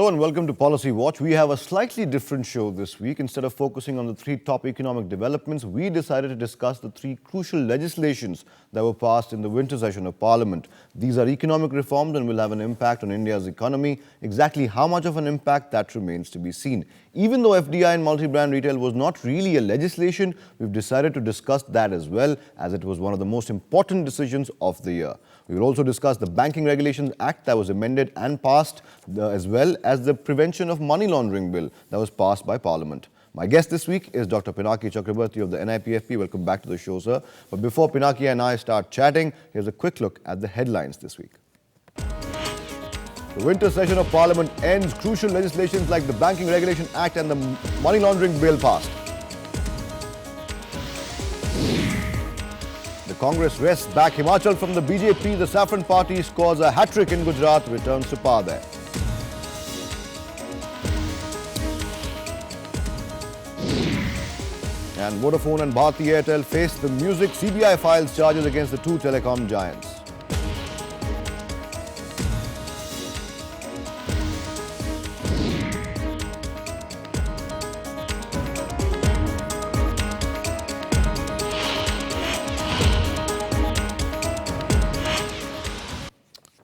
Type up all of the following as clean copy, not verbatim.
Hello and welcome to Policy Watch. We have a slightly different show this week. Instead of focusing on the three top economic developments, we decided to discuss the three crucial legislations that were passed in the winter session of Parliament. These are economic reforms and will have an impact on India's economy. Exactly how much of an impact, that remains to be seen. Even though FDI and multi-brand retail was not really a legislation, we've decided to discuss that as well, as it was one of the most important decisions of the year. We will also discuss the Banking Regulations Act that was amended and passed, as well as the Prevention of Money Laundering Bill that was passed by Parliament. My guest this week is Dr. Pinaki Chakrabarti of the NIPFP. Welcome back to the show, sir. But before Pinaki and I start chatting, here's a quick look at the headlines this week. The winter session of Parliament ends. Crucial legislations like the Banking Regulation Act and the Money Laundering Bill passed. The Congress wrests back Himachal from the BJP. The Saffron Party scores a hat-trick in Gujarat, returns to power there. And Vodafone and Bharti Airtel face the music. CBI files charges against the two telecom giants.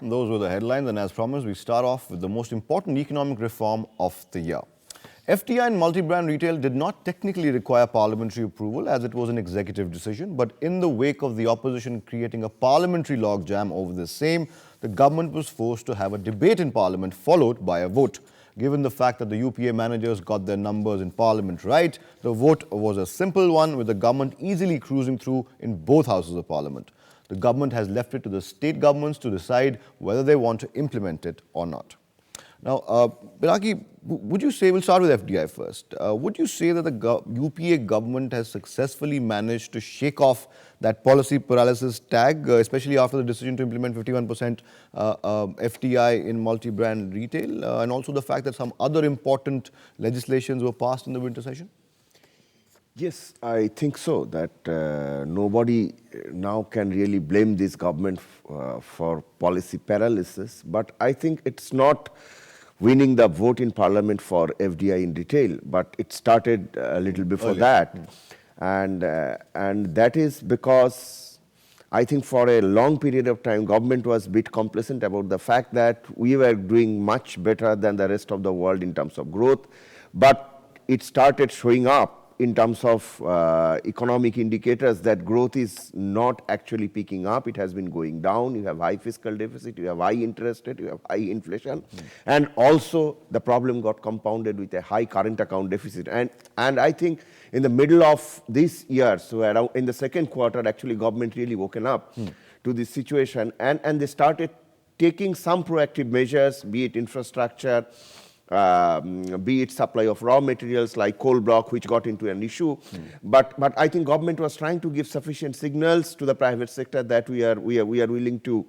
Those were the headlines, and as promised, we start off with the most important economic reform of the year. FDI and multi-brand retail did not technically require parliamentary approval as it was an executive decision, but in the wake of the opposition creating a parliamentary logjam over the same, the government was forced to have a debate in parliament followed by a vote. Given the fact that the UPA managers got their numbers in parliament right, the vote was a simple one with the government easily cruising through in both houses of parliament. The government has left it to the state governments to decide whether they want to implement it or not. Now, Pinaki, would you say, we'll start with FDI first, would you say that the UPA government has successfully managed to shake off that policy paralysis tag, especially after the decision to implement 51% FDI in multi-brand retail, and also the fact that some other important legislations were passed in the winter session? Yes, I think so, that nobody now can really blame this government for policy paralysis. But I think it's not winning the vote in parliament for FDI in retail, but it started a little before that. And that is because I think for a long period of time, government was a bit complacent about the fact that we were doing much better than the rest of the world in terms of growth. But it started showing up in terms of economic indicators that growth is not actually picking up. It has been going down. You have high fiscal deficit, you have high interest rate, you have high inflation. And also the problem got compounded with a high current account deficit. And I think in the middle of this year, so around in the second quarter, actually government really woken up to this situation, and they started taking some proactive measures, be it infrastructure, be it supply of raw materials like coal block, which got into an issue. But I think government was trying to give sufficient signals to the private sector that we are willing to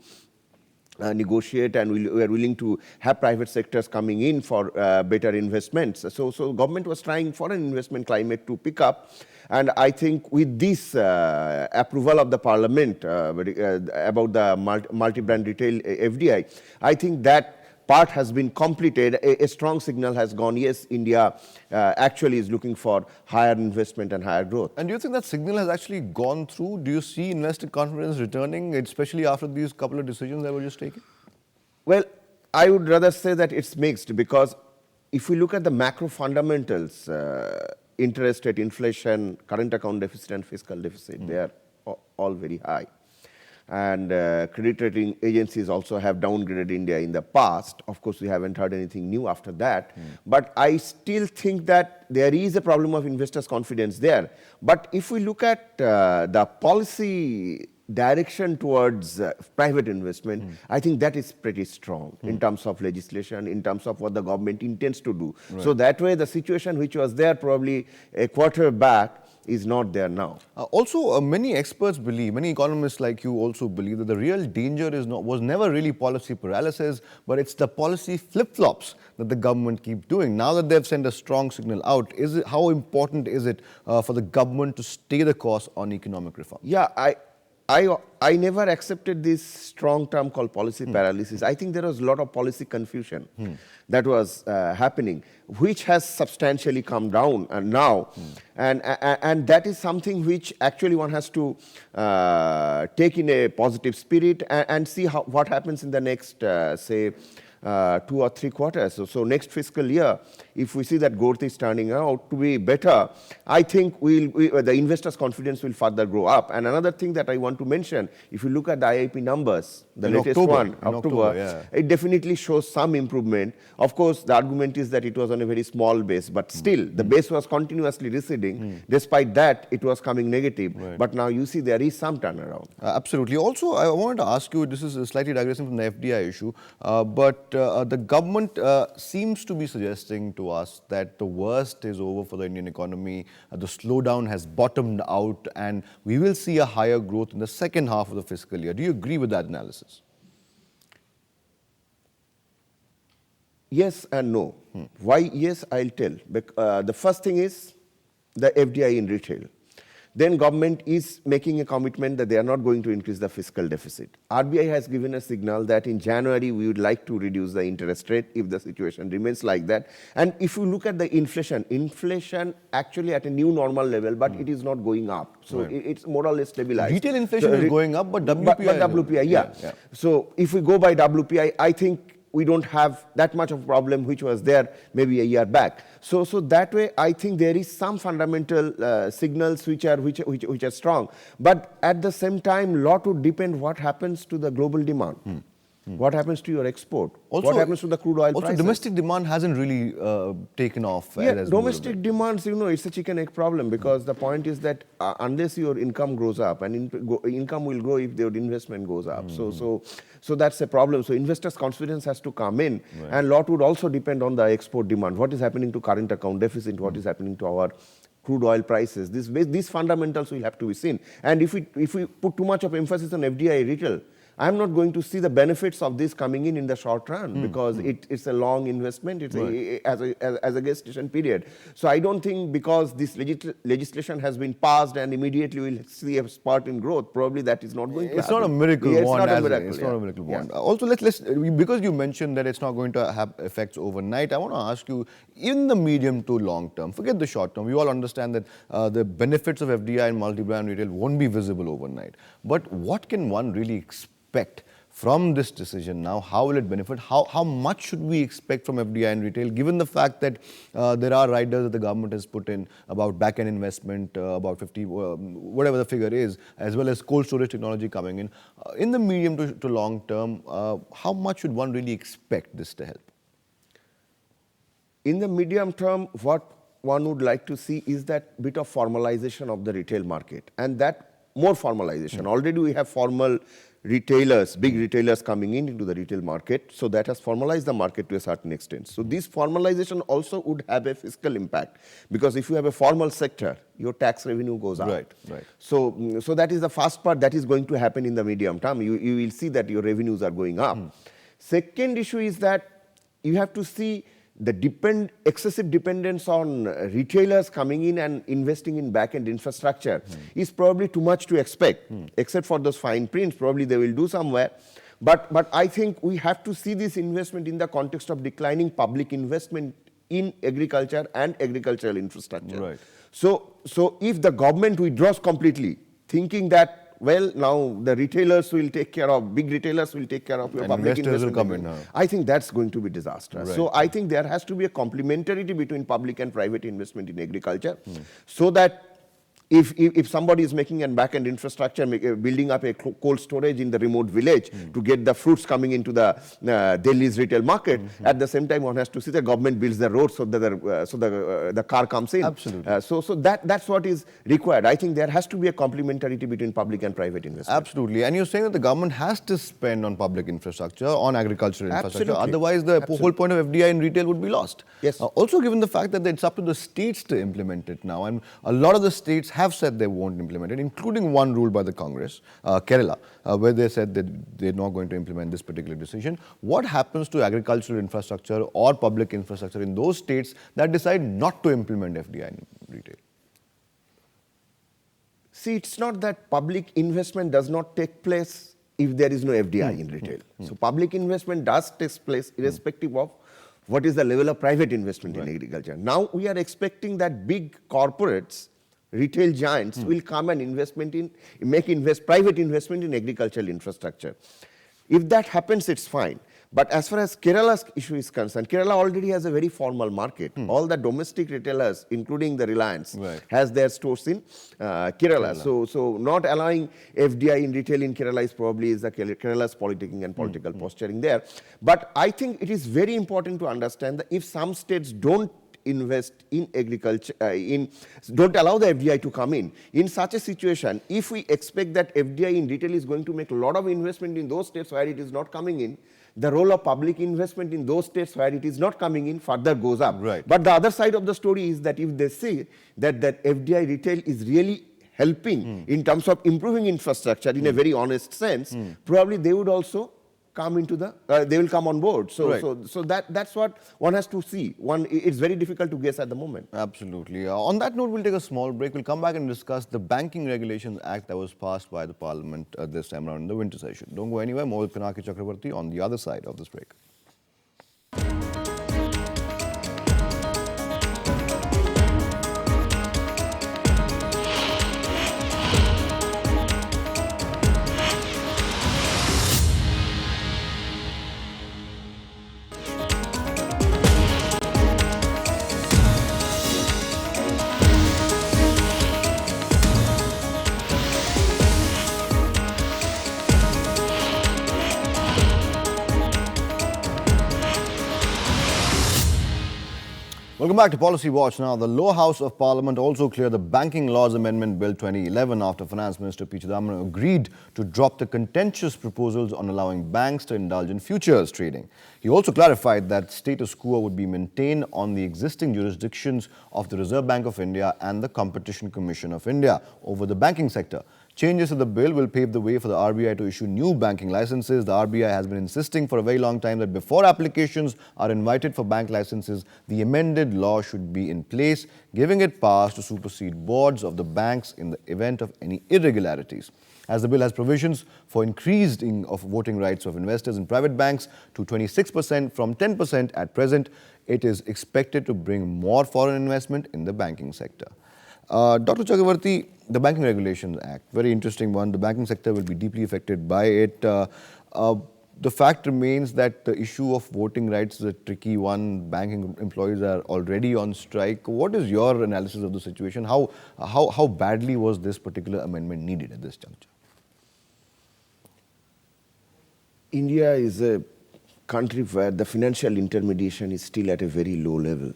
negotiate, and we are willing to have private sectors coming in for better investments. So government was trying for an investment climate to pick up. And I think with this approval of the parliament about the multi-brand retail FDI, I think that part has been completed. A strong signal has gone, yes, India actually is looking for higher investment and higher growth. And do you think that signal has actually gone through? Do you see investor confidence returning, especially after these couple of decisions that were just taken? Well, I would rather say that it's mixed, because if we look at the macro fundamentals, interest rate, inflation, current account deficit and fiscal deficit, they are all very high. And credit rating agencies also have downgraded India in the past. Of course, we haven't heard anything new after that. But I still think that there is a problem of investors' confidence there. But if we look at the policy direction towards private investment, I think that is pretty strong in terms of legislation, in terms of what the government intends to do. Right. So that way, the situation which was there probably a quarter back is not there now. Also, many experts believe, many economists like you also believe that the real danger was never really policy paralysis, but it's the policy flip-flops that the government keeps doing. Now that they've sent a strong signal out, how important is it for the government to stay the course on economic reform? Yeah, I never accepted this strong term called policy paralysis. I think there was a lot of policy confusion that was happening, which has substantially come down now. And that is something which actually one has to take in a positive spirit and see what happens in the next, say, 2 or 3 quarters. So next fiscal year, if we see that growth is turning out to be better, I think the investors' confidence will further grow up. And another thing that I want to mention, if you look at the IIP numbers, the In latest October, one, in October, yeah. it definitely shows some improvement. Of course, the argument is that it was on a very small base, but still, the base was continuously receding. Despite that, it was coming negative. Right. But now you see there is some turnaround. Absolutely. Also, I wanted to ask you, this is slightly digressing from the FDI issue, but the government seems to be suggesting to us that the worst is over for the Indian economy, the slowdown has bottomed out, and we will see a higher growth in the second half of the fiscal year. Do you agree with that analysis? Yes and no. Why yes, I'll tell. The first thing is the FDI in retail. Then government is making a commitment that they are not going to increase the fiscal deficit. RBI has given a signal that in January we would like to reduce the interest rate if the situation remains like that. And if you look at the inflation actually at a new normal level, but it is not going up. So it's more or less stabilized. Retail inflation is going up, but WPI... But WPI, yeah. So if we go by WPI, I think we don't have that much of a problem which was there maybe a year back. So that way, I think there is some fundamental signals which are strong. But at the same time, lot would depend what happens to the global demand. What happens to your export? Also, what happens to the crude oil prices? Domestic demand hasn't really taken off. Yeah, domestic demands, it's a chicken egg problem, because the point is that unless your income grows up, and income will grow if your investment goes up. So that's a problem. So investors' confidence has to come in, and lot would also depend on the export demand. What is happening to current account deficit? What is happening to our crude oil prices? These fundamentals will have to be seen. And if we put too much of emphasis on FDI retail, I'm not going to see the benefits of this coming in the short run, because it's a long investment. It's as a gestation period. So I don't think because this legislation has been passed and immediately we'll see a spurt in growth. Probably that is not going to happen. It's not a miracle wand. It's not a miracle wand. Also, because you mentioned that it's not going to have effects overnight, I want to ask you, in the medium to long term, forget the short term, we all understand that the benefits of FDI and multi-brand retail won't be visible overnight. But what can one really expect from this decision now? How will it benefit? How much should we expect from FDI and retail, given the fact that there are riders that the government has put in about back-end investment, about 50, whatever the figure is, as well as cold storage technology coming in. In the medium to long term, how much should one really expect this to help? In the medium term, what one would like to see is that bit of formalization of the retail market, and that more formalization. Already we have formal retailers, big retailers coming into the retail market, so that has formalized the market to a certain extent. So this formalization also would have a fiscal impact, because if you have a formal sector, your tax revenue goes up. Right. So that is the first part that is going to happen in the medium term. You will see that your revenues are going up. Second issue is that you have to see the excessive dependence on retailers coming in and investing in back-end infrastructure is probably too much to expect, except for those fine prints. Probably they will do somewhere. But I think we have to see this investment in the context of declining public investment in agriculture and agricultural infrastructure. Right. So if the government withdraws completely, thinking that, well, now the retailers will take care of, big retailers will take care of your and public investors investment. will come in. I think that's going to be disastrous. Right. So I think there has to be a complementarity between public and private investment in agriculture, so that if somebody is making a back-end infrastructure, building up a cold storage in the remote village to get the fruits coming into the Delhi's retail market, at the same time one has to see the government builds the road so that the car comes in. Absolutely. So that's what is required. I think there has to be a complementarity between public and private investment. Absolutely. And you're saying that the government has to spend on public infrastructure, on agricultural infrastructure. Absolutely. Otherwise, the whole point of FDI in retail would be lost. Yes. Also, given the fact that it's up to the states to implement it now, and a lot of the states have said they won't implement it, including one rule by the Congress, Kerala, where they said that they're not going to implement this particular decision. What happens to agricultural infrastructure or public infrastructure in those states that decide not to implement FDI in retail? See, it's not that public investment does not take place if there is no FDI in retail. So public investment does take place irrespective of what is the level of private investment in agriculture. Now we are expecting that big corporates, retail giants will come and private investment in agricultural infrastructure. If that happens, it's fine. But as far as Kerala's issue is concerned, Kerala already has a very formal market. All the domestic retailers, including the Reliance, has their stores in Kerala. So not allowing FDI in retail in Kerala is probably Kerala's politicking and political posturing there. But I think it is very important to understand that if some states don't invest in agriculture, don't allow the FDI to come in such a situation, if we expect that FDI in retail is going to make a lot of investment in those states where it is not coming in, the role of public investment in those states where it is not coming in further goes up. But the other side of the story is that if they say that FDI retail is really helping in terms of improving infrastructure in a very honest sense, probably they would also come into they will come on board. So that's what one has to see. It's very difficult to guess at the moment. Absolutely. On that note, we'll take a small break. We'll come back and discuss the Banking Regulations Act that was passed by the Parliament this time around in the winter session. Don't go anywhere. More with Pinaki Chakravarti on the other side of this break. Welcome back to Policy Watch. Now, the lower house of Parliament also cleared the Banking Laws Amendment Bill 2011 after Finance Minister P. Chidambaram agreed to drop the contentious proposals on allowing banks to indulge in futures trading. He also clarified that status quo would be maintained on the existing jurisdictions of the Reserve Bank of India and the Competition Commission of India over the banking sector. Changes to the bill will pave the way for the RBI to issue new banking licenses. The RBI has been insisting for a very long time that before applications are invited for bank licenses, the amended law should be in place, giving it powers to supersede boards of the banks in the event of any irregularities. As the bill has provisions for increasing of voting rights of investors in private banks to 26% from 10% at present, it is expected to bring more foreign investment in the banking sector. Dr. Chakravarti, the Banking Regulations Act, very interesting one. The banking sector will be deeply affected by it. The fact remains that the issue of voting rights is a tricky one. Banking employees are already on strike. What is your analysis of the situation? How badly was this particular amendment needed at this juncture? India is a country where the financial intermediation is still at a very low level.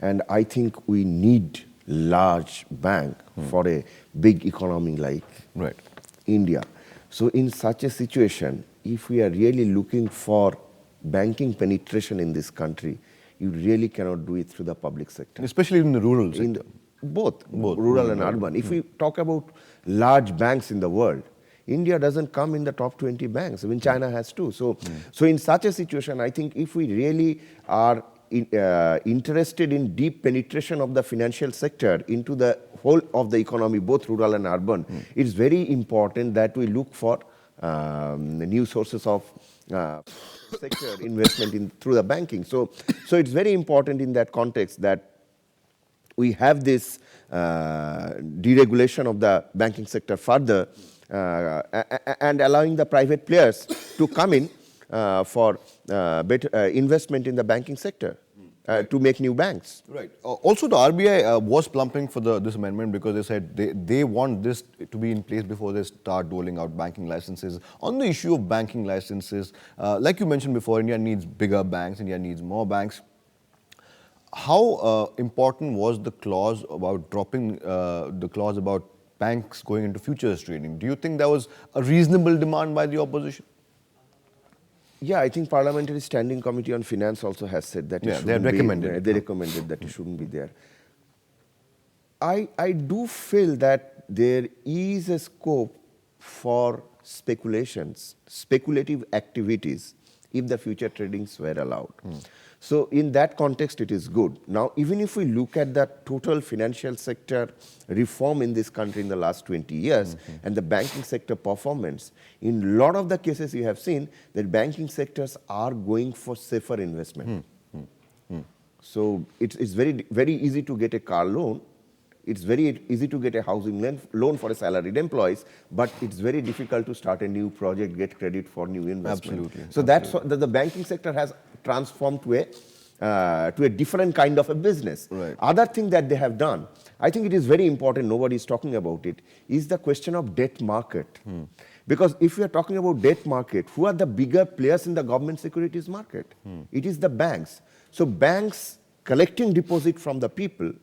And I think we need large bank for a big economy like India. So in such a situation, if we are really looking for banking penetration in this country, you really cannot do it through the public sector. Especially in the rural sector. Both rural and urban. If we talk about large banks in the world, India doesn't come in the top 20 banks. I mean, China has too. So in such a situation, I think if we really are interested in deep penetration of the financial sector into the whole of the economy, both rural and urban, it's very important that we look for new sources of sector investment through the banking. So it's very important in that context that we have this deregulation of the banking sector further and allowing the private players to come in for better investment in the banking sector to make new banks. Right. Also, the RBI was plumping for this amendment because they said they want this to be in place before they start doling out banking licenses. On the issue of banking licenses, like you mentioned before, India needs bigger banks, India needs more banks. How important was the clause about dropping the clause about banks going into futures trading? Do you think that was a reasonable demand by the opposition? Yeah, I think Parliamentary Standing Committee on Finance also has said that it shouldn't be. They recommended that it shouldn't be there. I do feel that there is a scope for speculations, speculative activities if the future tradings were allowed. So in that context, it is good. Now, even if we look at the total financial sector reform in this country in the last 20 years and the banking sector performance, in a lot of the cases you have seen that banking sectors are going for safer investment. So it's very easy to get a car loan. It's very easy to get a housing loan for a salaried employees, but it's very difficult to start a new project, get credit for new investment. Absolutely. So that's what the banking sector has transformed to a different kind of a business. Right. Other thing that they have done, I think it is very important, nobody is talking about it, is the question of debt market. Because if we are talking about debt market, who are the bigger players in the government securities market? It is the banks. So banks collecting deposit from the people,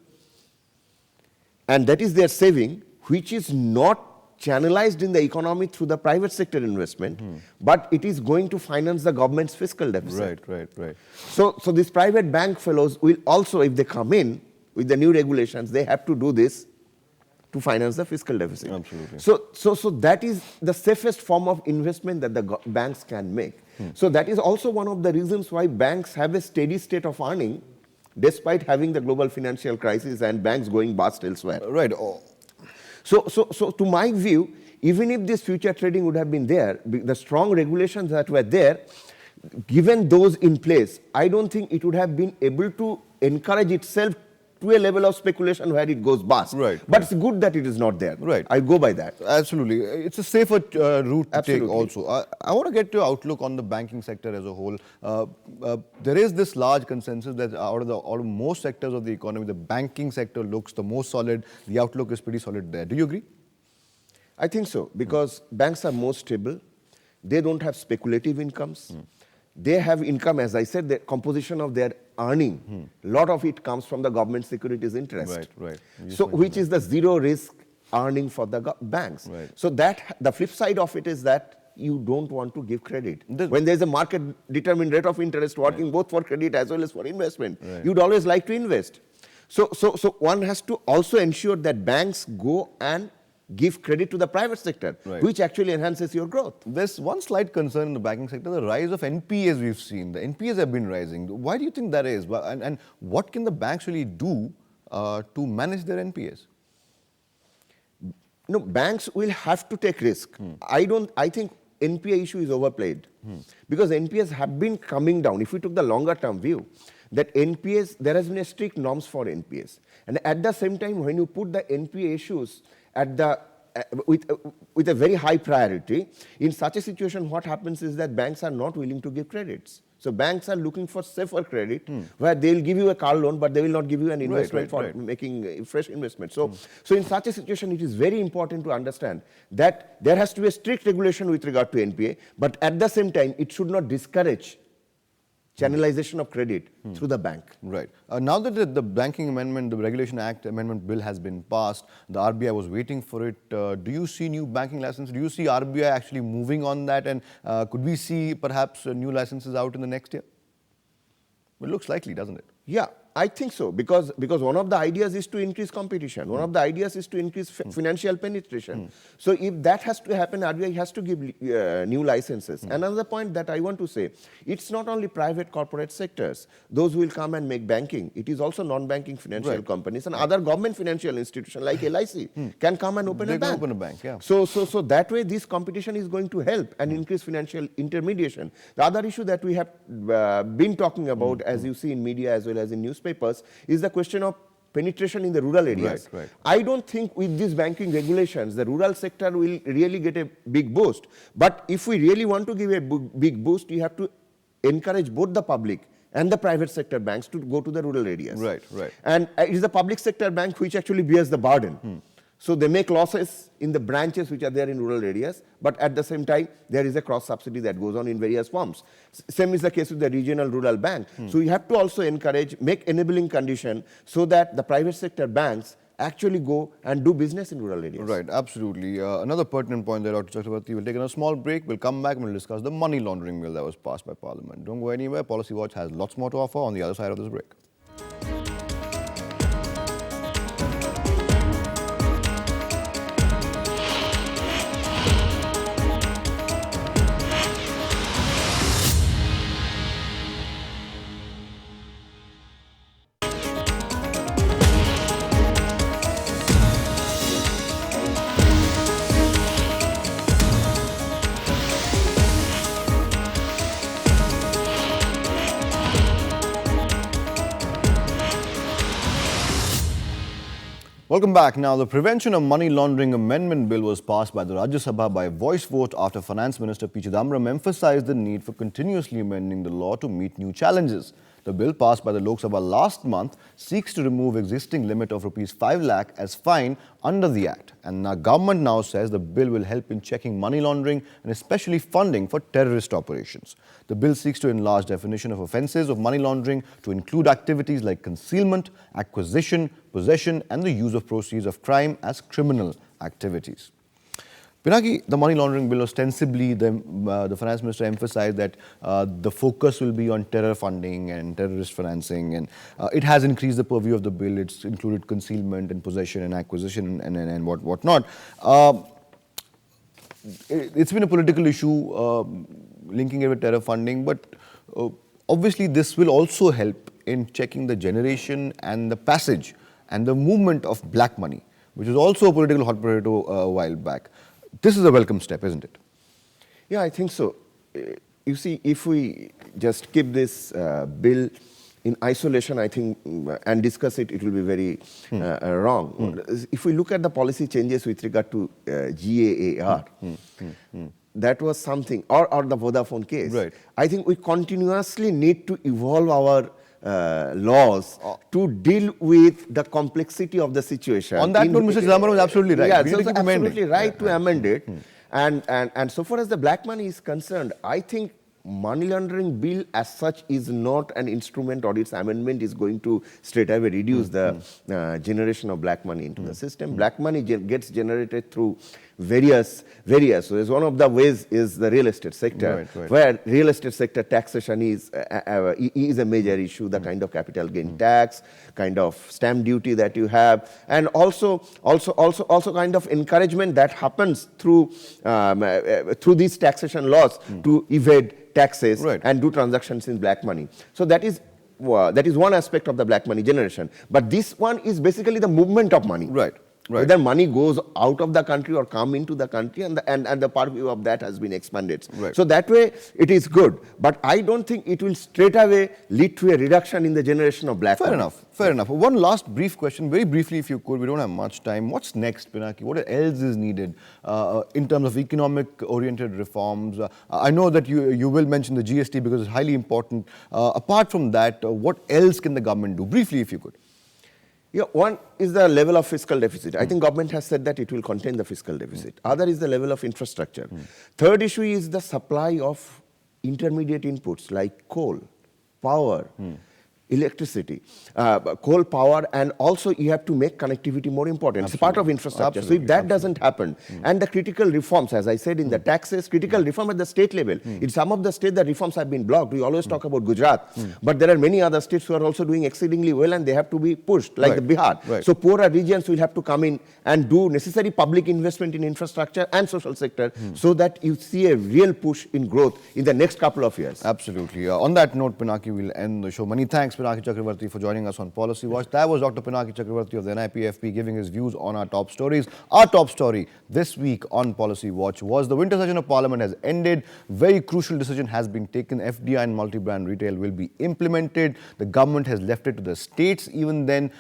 and that is their saving, which is not channelized in the economy through the private sector investment, but it is going to finance the government's fiscal deficit. Right. So these private bank fellows will also, if they come in with the new regulations, they have to do this to finance the fiscal deficit. Absolutely. So that is the safest form of investment that the banks can make. So that is also one of the reasons why banks have a steady state of earning despite having the global financial crisis and banks going bust elsewhere. Right. So to my view, even if this future trading would have been there, the strong regulations that were there, given those in place, I don't think it would have been able to encourage itself to a level of speculation where it goes bust. Right. But it's good that it is not there. Right. I go by that. Absolutely. It's a safer route to take Absolutely. also. I want to get your outlook on the banking sector as a whole. There is this large consensus that out of most sectors of the economy, the banking sector looks the most solid. The outlook is pretty solid there. Do you agree? I think so, because banks are more stable. They don't have speculative incomes. They have income, as I said, the composition of their earning, a lot of it comes from the government securities interest. Right. So, which is the zero risk earning for the banks. Right. So that the flip side of it is that you don't want to give credit. The- When there's a market determined rate of interest working both for credit as well as for investment, Right. you'd always like to invest. So one has to also ensure that banks go and give credit to the private sector, Right. which actually enhances your growth. There's one slight concern in the banking sector, the rise of NPAs we've seen. The NPAs have been rising. Why do you think that is? And what can the banks really do to manage their NPAs? No, banks will have to take risk. I think NPA issue is overplayed because NPAs have been coming down. If we took the longer term view, that NPAs, there has been a strict norms for NPAs. And at the same time, when you put the NPA issues at the with a very high priority, in such a situation, what happens is that banks are not willing to give credits. So banks are looking for safer credit, where they'll give you a car loan, but they will not give you an investment for making a fresh investment. So in such a situation, it is very important to understand that there has to be a strict regulation with regard to NPA, but at the same time, it should not discourage channelization of credit through the bank. Right. Now that the Banking Amendment, the Regulation Act Amendment Bill has been passed, the RBI was waiting for it. Do you see new banking licenses? Do you see RBI actually moving on that? And could we see perhaps new licenses out in the next year? It looks likely, doesn't it? Yeah, I think so, because one of the ideas is to increase competition. One of the ideas is to increase financial penetration. So if that has to happen, RBI has to give new licenses. Another point that I want to say, it's not only private corporate sectors, those who will come and make banking. It is also non-banking financial companies and other government financial institutions like LIC can come and open They a can bank. open a bank, yeah. So that way, this competition is going to help and increase financial intermediation. The other issue that we have been talking about, as you see in media as well as in newspapers, is the question of penetration in the rural areas. Right. I don't think with these banking regulations, the rural sector will really get a big boost. But if we really want to give a big boost, you have to encourage both the public and the private sector banks to go to the rural areas. Right. And it is the public sector bank which actually bears the burden. So they make losses in the branches which are there in rural areas, but at the same time, there is a cross subsidy that goes on in various forms. Same is the case with the regional rural bank. So you have to also encourage, make enabling condition so that the private sector banks actually go and do business in rural areas. Right, absolutely. Another pertinent point there, Dr. Chakravarti. We'll take a small break. We'll come back and we'll discuss the money laundering bill that was passed by Parliament. Don't go anywhere. Policy Watch has lots more to offer on the other side of this break. Welcome back. Now, the Prevention of Money Laundering Amendment Bill was passed by the Rajya Sabha by voice vote after Finance Minister P. Chidambaram emphasized the need for continuously amending the law to meet new challenges. The bill passed by the Lok Sabha last month seeks to remove existing limit of Rs 5 lakh as fine under the Act. And now government now says the bill will help in checking money laundering and especially funding for terrorist operations. The bill seeks to enlarge definition of offences of money laundering to include activities like concealment, acquisition, possession and the use of proceeds of crime as criminal activities. Pinaki, the money laundering bill, ostensibly the finance minister emphasized that the focus will be on terror funding and terrorist financing, and it has increased the purview of the bill. It's included concealment and possession and acquisition and whatnot. It's been a political issue linking it with terror funding, but obviously this will also help in checking the generation and the passage and the movement of black money, which is also a political hot potato a while back. This is a welcome step, isn't it? Yeah, I think so. You see, if we just keep this bill in isolation, I think, and discuss it, it will be very wrong. If we look at the policy changes with regard to GAAR, that was something, or the Vodafone case. Right. I think we continuously need to evolve our laws to deal with the complexity of the situation. On that note, Mr. Chidambaram is absolutely right. Yeah, We so need to it's keep amending. absolutely right to amend it. And so far as the black money is concerned, I think money laundering bill as such is not an instrument, or its amendment is going to straight away reduce the generation of black money into the system. Black money gets generated through various ways. One of the ways is the real estate sector, where real estate sector taxation is a major issue, the kind of capital gain tax, kind of stamp duty that you have, and also kind of encouragement that happens through these taxation laws to evade taxes and do transactions in black money. So that is one aspect of the black money generation. But this one is basically the movement of money. Right. Whether money goes out of the country or come into the country, and the purview of that has been expanded. So that way it is good. But I don't think it will straight away lead to a reduction in the generation of black money. Fair enough. One last brief question, very briefly if you could, we don't have much time. What's next, Pinaki? What else is needed in terms of economic-oriented reforms? I know that you will mention the GST because it's highly important. Apart from that, what else can the government do? Briefly, if you could. Yeah, one is the level of fiscal deficit. I think government has said that it will contain the fiscal deficit. Other is the level of infrastructure. Third issue is the supply of intermediate inputs like coal, power, electricity, coal power, and also you have to make connectivity more important. It's part of infrastructure. So if that doesn't happen, and the critical reforms, as I said, in the taxes, critical reform at the state level, in some of the states the reforms have been blocked. We always talk about Gujarat, but there are many other states who are also doing exceedingly well and they have to be pushed, like the Bihar. So poorer regions will have to come in and do necessary public investment in infrastructure and social sector so that you see a real push in growth in the next couple of years. Absolutely. On that note, Pinaki, we'll end the show. Many thanks, Pinaki Chakravarti, for joining us on Policy Watch. That was Dr. Pinaki Chakravarti of the NIPFP giving his views on our top stories. Our top story this week on Policy Watch was the winter session of Parliament has ended. Very crucial decision has been taken. FDI and multi-brand retail will be implemented. The government has left it to the states. Even then,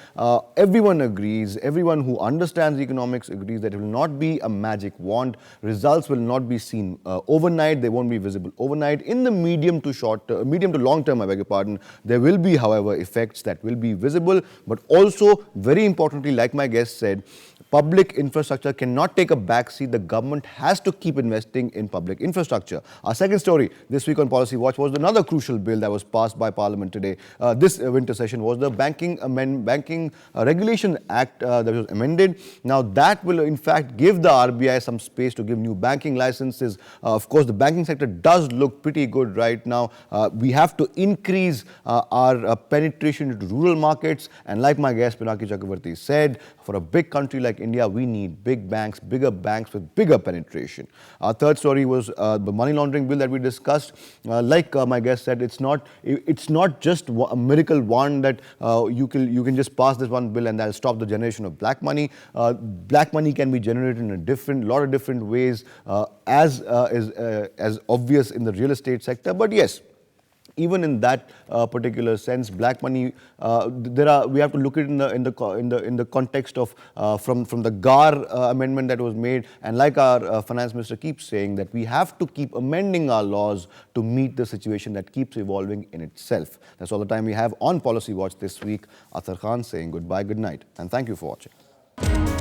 everyone agrees, everyone who understands economics agrees that it will not be a magic wand. Results will not be seen overnight. They won't be visible overnight. In the medium to long term, I beg your pardon, there will be, however, effects that will be visible, but also, very importantly, like my guest said, public infrastructure cannot take a backseat. The government has to keep investing in public infrastructure. Our second story this week on Policy Watch was another crucial bill that was passed by Parliament today. This winter session was the Banking Regulation Act that was amended. Now that will in fact give the RBI some space to give new banking licenses. Of course, the banking sector does look pretty good right now. We have to increase our penetration into rural markets, and like my guest Pinaki Chakravarti said, for a big country like India, we need big banks, bigger banks with bigger penetration. Our third story was the money laundering bill that we discussed. Like my guest said, it's not just a miracle wand that you can just pass this one bill and that'll stop the generation of black money. Black money can be generated in a lot of different ways, as obvious in the real estate sector. But yes, even in that particular sense, black money, we have to look at it in the context of from the GAR amendment that was made, and like our finance minister keeps saying, that we have to keep amending our laws to meet the situation that keeps evolving in itself. That's all the time we have on Policy Watch this week. Athar Khan saying goodbye, good night, and thank you for watching.